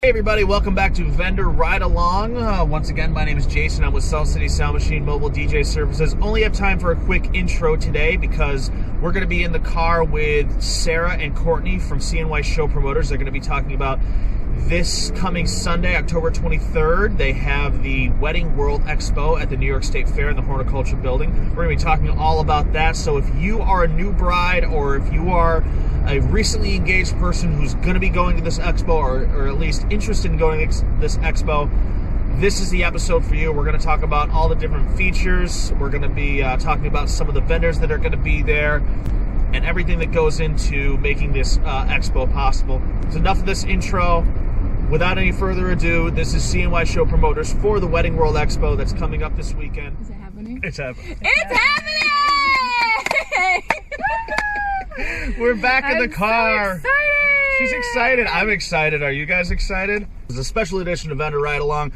Hey everybody, welcome back to Vendor Ridealong. Once again, my name is Jason. I'm with South City Sound Machine Mobile DJ Services. Only have time for a quick intro today because we're going to be in the car with Sarah and Courtney from CNY Show Promoters. They're going to be talking about this coming Sunday, October 23rd. They have the Wedding World Expo at the New York State Fair in the Horticulture Building. We're going to be talking all about that. So if you are a new bride or if you are a recently engaged person who's going to be going to this expo or at least interested in going to this expo, this is the episode for you. We're going to talk about all the different features. We're going to be talking about some of the vendors that are going to be there and everything that goes into making this expo possible. So enough of this intro. Without any further ado, this is CNY Show Promoters for the Wedding World Expo that's coming up this weekend. Is it happening? It's happening. It's happening! We're back in the car. So excited! She's excited. I'm excited. Are you guys excited? It's a special edition of Vendor Ridealong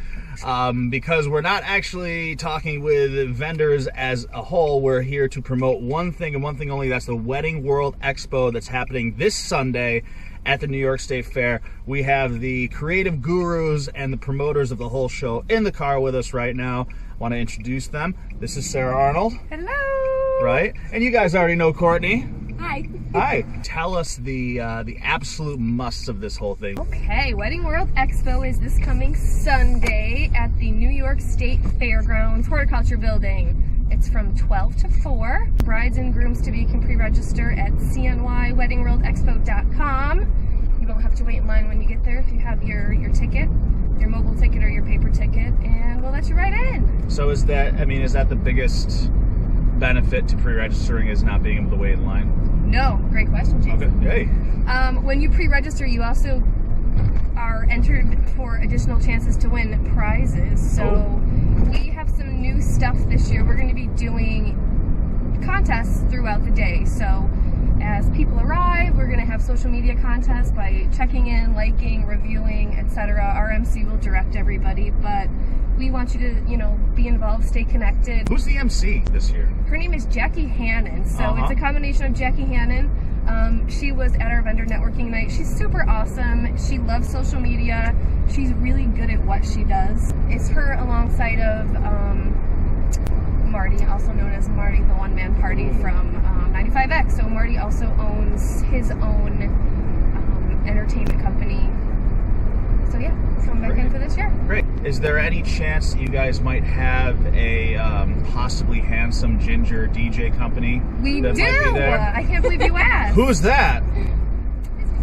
because we're not actually talking with vendors as a whole. We're here to promote one thing and one thing only. That's the Wedding World Expo that's happening this Sunday at the New York State Fair. We have the creative gurus and the promoters of the whole show in the car with us right now. I want to introduce them. This is Sarah Arnold. Hello! Right? And you guys already know Courtney. Hi. Hi. Tell us the absolute musts of this whole thing. Okay, Wedding World Expo is this coming Sunday at the New York State Fairgrounds Horticulture Building. It's from 12 to 4. Brides and grooms to be can pre-register at CNYWeddingWorldExpo.com. You don't have to wait in line when you get there if you have your ticket, your mobile ticket or your paper ticket, and we'll let you right in. So is that the biggest benefit to pre-registering is not being able to wait in line? No, great question, Jason. Okay. Hey. When you pre-register, you also are entered for additional chances to win prizes. So we have some new stuff this year. We're going to be doing contests throughout the day. So as people arrive, we're going to have social media contests by checking in, liking, reviewing, etc. Our MC will direct everybody, but we want you to, be involved, stay connected. Who's the MC this year? Her name is Jackie Hannon. So it's a combination of Jackie Hannon. She was at our vendor networking night. She's super awesome. She loves social media. She's really good at what she does. It's her alongside of Marty, also known as Marty the One Man Party from 95X. So Marty also owns his own entertainment company. So yeah, it's coming back in for this year. Great. Is there any chance you guys might have a possibly handsome ginger DJ company? We that do! Might be there? I can't believe you asked. Who's that?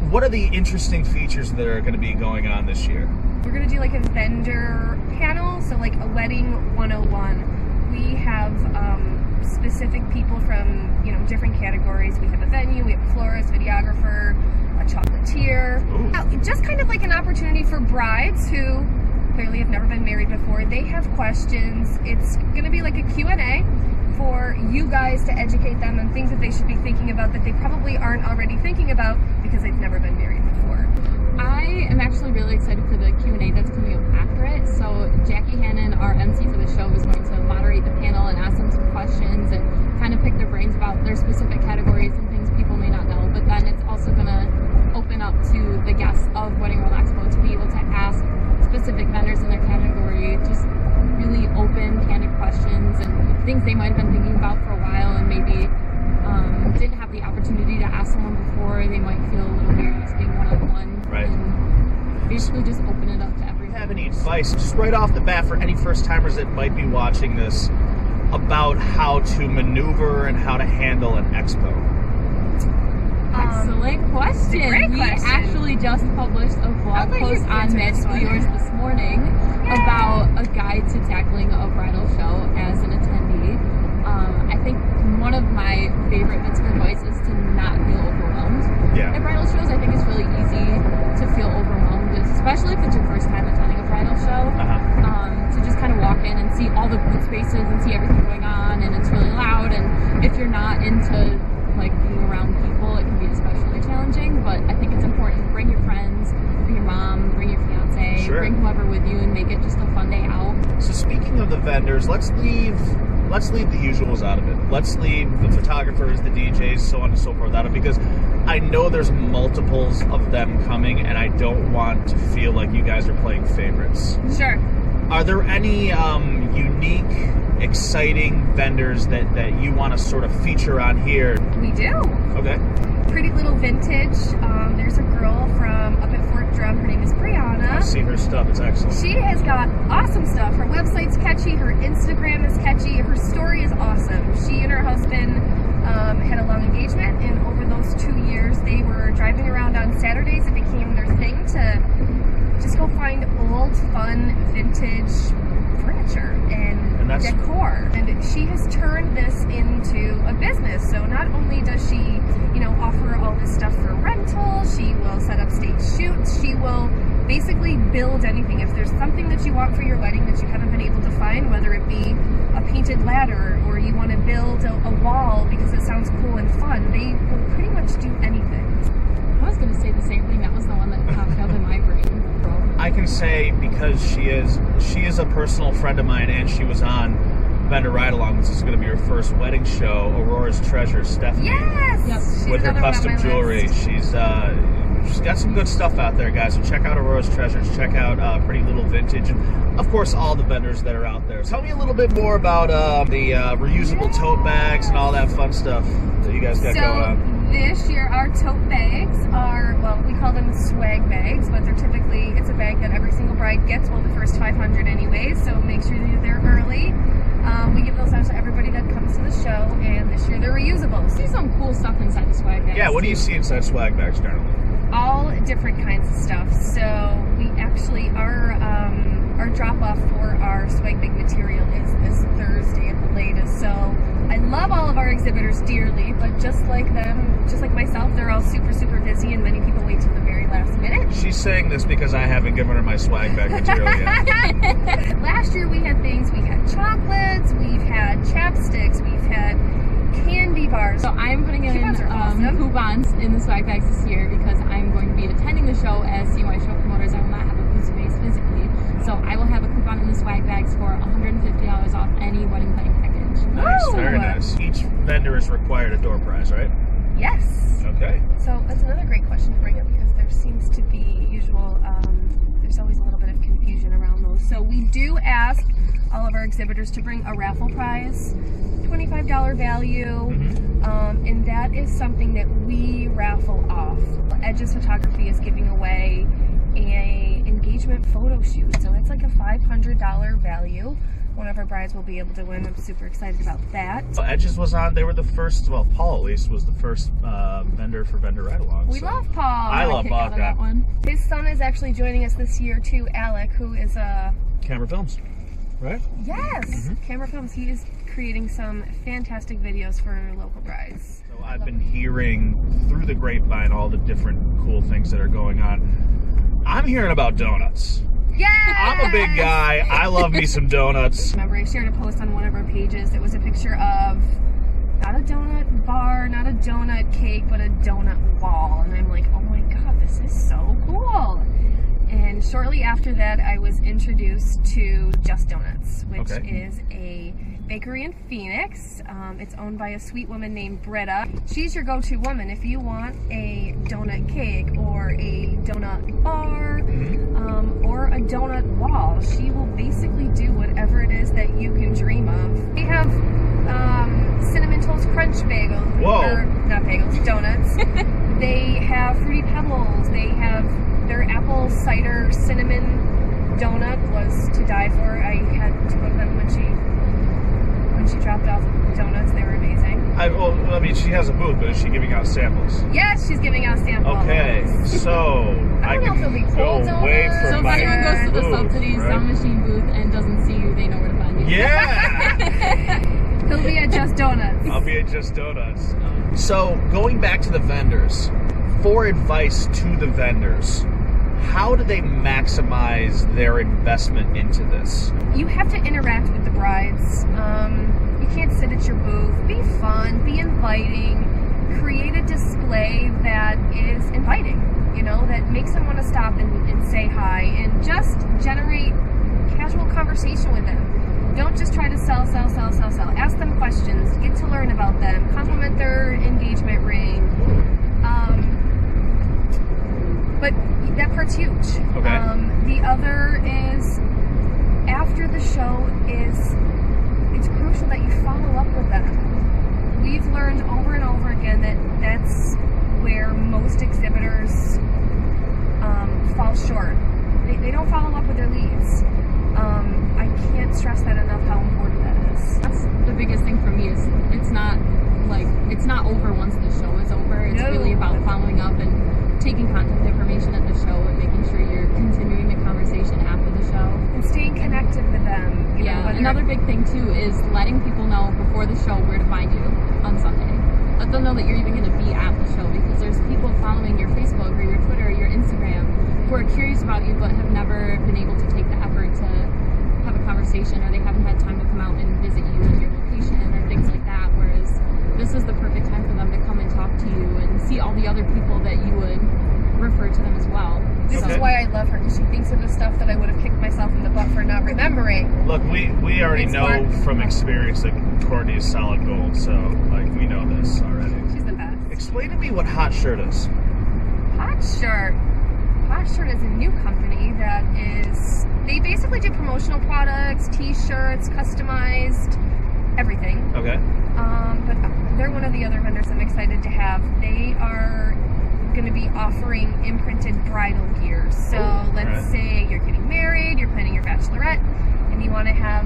What are the interesting features that are going to be going on this year? We're going to do like a vendor panel, so like a wedding 101. We have specific people from, different categories. We have a venue, we have a florist, videographer, a chocolatier. Just kind of like an opportunity for brides who clearly have never been married before. They have questions. It's going to be like a Q&A for you guys to educate them on things that they should be thinking about that they probably aren't already thinking about because they've never been married before. I am actually really excited for the Q&A that's coming up after it. So Jackie Hannon, our MC for the show, is going to moderate the panel and ask them some questions and kind of pick their brains about their specific categories and things people may not know. But then it's also going to open up to the guests of Wedding World Expo to be able to ask specific vendors in their category just really open, candid questions and things they might have been thinking about for a while and maybe didn't have the opportunity to ask someone before. They might feel a little weird just being one-on-one. Right. And basically just open it up to everyone. Do you have any advice, just right off the bat, for any first-timers that might be watching this about how to maneuver and how to handle an expo? Excellent question. Great We question. actually just published a blog post on Magical Yours this morning about a guide to tackling a bridal show as an attendee. I think one of my favorite bits of advice is to not feel overwhelmed. Yeah. At bridal shows, I think it's really easy to feel overwhelmed, especially if it's your first time attending a bridal show. To just kind of walk in and see all the booth spaces and see everything going on, and it's really loud. And if you're not into being around people, it can be especially challenging. But I think it's important to bring your friends, bring your mom, bring your fiance, Sure. bring whoever with you, and make it just a fun day out. So speaking of the vendors, let's leave the usuals out of it. Let's leave the photographers, the DJs, so on and so forth out of it, because I know there's multiples of them coming, and I don't want to feel like you guys are playing favorites. Sure. Are there any unique, exciting vendors that you want to sort of feature on here? We do. Okay. Pretty Little Vintage. There's a girl from up at Fort Drum. Her name is Brianna. I've seen her stuff. It's excellent. She has got awesome stuff. Her website's catchy. Her Instagram is catchy. Her story is awesome. She and her husband had a long engagement, and over those 2 years, they were driving around on Saturdays. It became their thing to just go find old, fun, vintage furniture and decor. And she has turned this into a business. So not only does she, offer all this stuff for rental, she will set up stage shoots, she will basically build anything. If there's something that you want for your wedding that you haven't been able to find, whether it be a painted ladder or you want to build a wall because it sounds cool and fun, they will pretty much do anything. I was going to say the same thing. That was the one that popped up in my brain. I can say, because she is a personal friend of mine, and she was on Vendor Ridealong. This is going to be her first wedding show. Aurora's Treasure, Stephanie. Yes! Yep. With her custom jewelry. She's got some good stuff out there, guys. So check out Aurora's Treasures. Check out Pretty Little Vintage. And, of course, all the vendors that are out there. Tell me a little bit more about the reusable tote bags and all that fun stuff that you guys got going on. This year, our tote bags are, well, we call them swag bags, but they're typically, it's a bag that every single bride gets, well, the first 500 anyways, so make sure that you're there early. We give those out to everybody that comes to the show, and this year they're reusable. See some cool stuff inside the swag bags. Yeah, what do you see inside swag bags generally? All different kinds of stuff. So we actually, our drop-off for our swag bag material is this Thursday at the latest, so I love all of our exhibitors dearly, but just like them, just like myself, they're all super, super busy, and many people wait till the very last minute. She's saying this because I haven't given her my swag bag material yet. Last year we had things, we had chocolates, we've had chapsticks, we've had candy bars. So I'm putting in awesome. coupons in the swag bags this year because I'm going to be attending the show as CNY Show Promoters. I will not have a booth space physically. So I will have a coupon in the swag bags for $150 off any wedding planning package. Nice, Woo! very nice. Each vendor is required a door prize, right? Yes. Okay. So that's another great question to bring up because there seems to be there's always a little bit of confusion around those. So we do ask all of our exhibitors to bring a raffle prize, $25 value, and that is something that we raffle off. Edges Photography is giving away a engagement photo shoot, so it's like a $500 value. One of our brides will be able to win. I'm super excited about that. Well, Edges was on. They were the first. Well, Paul at least was the first vendor for Vendor Ridealong. We love Paul. I love Paul. That one. His son is actually joining us this year too, Alec, who is a Camera Films, right? Yes, Camera Films. He is creating some fantastic videos for local brides. So I've been hearing through the grapevine all the different cool things that are going on. I'm hearing about donuts. Yeah. I'm a big guy. I love me some donuts. Remember, I shared a post on one of our pages. It was a picture of not a donut bar, not a donut cake, but a donut wall. And I'm like, oh my God, this is so cool. And shortly after that, I was introduced to Just Donuts, which is a bakery in Phoenix. It's owned by a sweet woman named Britta. She's your go-to woman if you want a donut cake or a donut bar or a donut wall. She will basically do whatever it is that you can dream of. They have Cinnamon Toast Crunch bagels. Whoa. Or, not bagels, donuts. They have Fruity Pebbles. They have their apple cider cinnamon donut was to die for. I had two of them when she dropped off donuts. They were amazing. I mean, she has a booth, but is she giving out samples? Yes, she's giving out samples. Okay, so I don't know if it'll be go cold away donuts. from So if my anyone goes to the booth, Subsidies right? Sound Machine booth and doesn't see you, they know where to find you. Yeah! He'll be at Just Donuts. I'll be at Just Donuts. So, going back to the vendors, for advice to the vendors, how do they maximize their investment into this? You have to interact with the brides. You can't sit at your booth. Be fun, be inviting, create a display that is inviting, that makes them want to stop and say hi, and just generate casual conversation with them. other is, after the show, it's crucial that you follow up with them. We've learned over and over again that that's where most exhibitors fall short. They don't follow up with their leads. I can't stress that enough how important that is. That's the biggest thing for me is it's not over once the show is over. It's really about following up and taking contact information at the show and making sure you're continuing the conversation after the show. And staying connected with them. Yeah, another big thing too is letting people know before the show where to find you on Sunday. Let them know that you're even going to be at the show, because there's people following your Facebook or your Twitter or your Instagram who are curious about you but have never been able to take the effort to have a conversation, or they haven't had time to come out and visit you at your location or things like that, whereas this is the perfect time for them to come and talk to you and see all the other people that you would refer to them as well. This is why I love her, because she thinks of the stuff that I would have kicked myself in the butt for not remembering. Look, we already know from experience that Courtney is solid gold, so like we know this already. She's the best. Explain to me what Hot Shirt is. Hot Shirt. Hot Shirt is a new company that they basically do promotional products, t-shirts, customized, everything. Okay. But they're one of the other vendors I'm excited to have. They are going to be offering imprinted bridal gear. So let's say you're getting married, you're planning your bachelorette, and you want to have,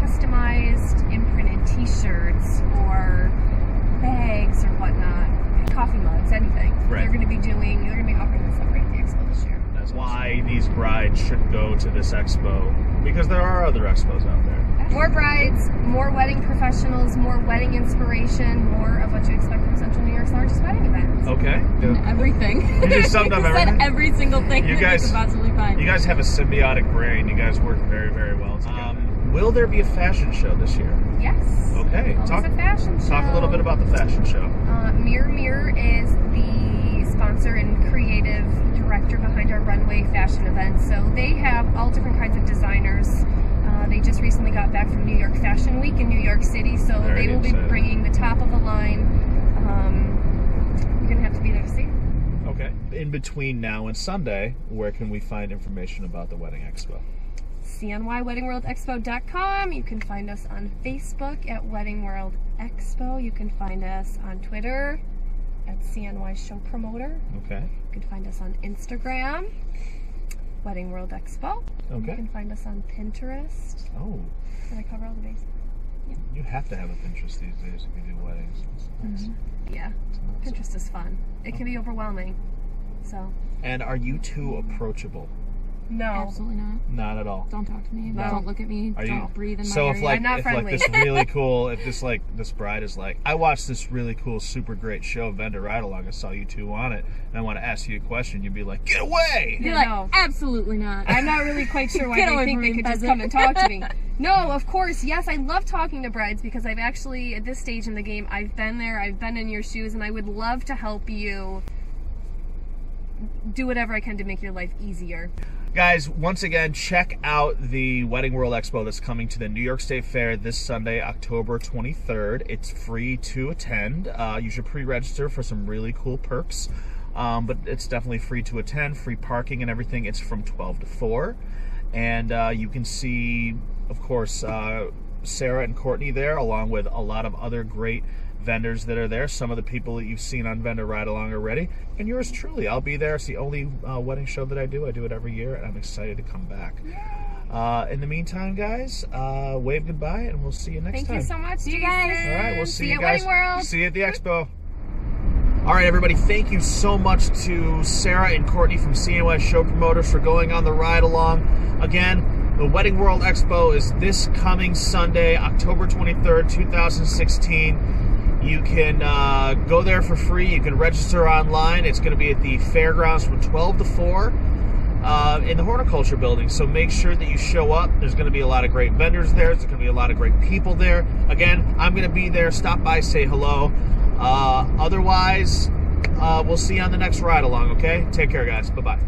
customized imprinted t-shirts or bags or whatnot, coffee mugs, anything. Right. They're going to be offering this up right at the expo this year. That's why these brides should go to this expo, because there are other expos out there. More brides, more wedding professionals, more wedding inspiration, more of what you expect from Central New York's largest wedding event. Okay. Everything. You just summed up everything. Said every single thing you could possibly find. You guys have a symbiotic brain. You guys work very, very well together. Will there be a fashion show this year? Yes. Okay. Always a fashion show. Talk a little bit about the fashion show. Mirror is the sponsor and creative director behind our runway fashion event. So they have all different kinds of designers. They just recently got back from New York Fashion Week in New York City, so they will be bringing the top of the line. You're going to have to be there to see it. Okay. In between now and Sunday, where can we find information about the Wedding Expo? CNY WeddingWorldExpo.com. You can find us on Facebook at Wedding World Expo. You can find us on Twitter at CNY Show Promoter. Okay. You can find us on Instagram, Wedding World Expo. Okay. You can find us on Pinterest. Oh. Did I cover all the bases? Yeah. You have to have a Pinterest these days if you do weddings. Yeah. Pinterest is fun. It can be overwhelming. So. And are you too approachable? No. Absolutely not. Not at all. Don't talk to me. No. Don't look at me. Don't breathe in my area. I'm not friendly. This really cool, if this bride is like, I watched this really cool, super great show, Vendor Ridealong. I saw you two on it, and I want to ask you a question. You'd be like, get away! You're like, absolutely not. I'm not really quite sure why they think they could just come and talk to me. No, of course, yes, I love talking to brides because I've actually, at this stage in the game, I've been there, I've been in your shoes, and I would love to help you do whatever I can to make your life easier. Guys, once again, check out the Wedding World Expo that's coming to the New York State Fair this Sunday, October 23rd. It's free to attend. You should pre-register for some really cool perks, but it's definitely free to attend, free parking and everything. It's from 12 to 4. And you can see, of course, Sarah and Courtney there, along with a lot of other great vendors that are there. Some of the people that you've seen on Vendor Ridealong already, and yours truly. I'll be there. It's the only wedding show that I do. I do it every year, and I'm excited to come back. In the meantime, guys, wave goodbye, and we'll see you next time. Thank you so much. See you guys. All right, we'll see you at guys. Wedding World. See you at the expo. All right, everybody, thank you so much to Sarah and Courtney from CNY Show Promoters for going on the ride along. Again, the Wedding World Expo is this coming Sunday, October 23rd, 2016. You can go there for free. You can register online. It's going to be at the fairgrounds from 12 to 4 in the horticulture building. So make sure that you show up. There's going to be a lot of great vendors there. There's going to be a lot of great people there. Again, I'm going to be there. Stop by, say hello. Otherwise, we'll see you on the next ride along, okay? Take care, guys. Bye-bye.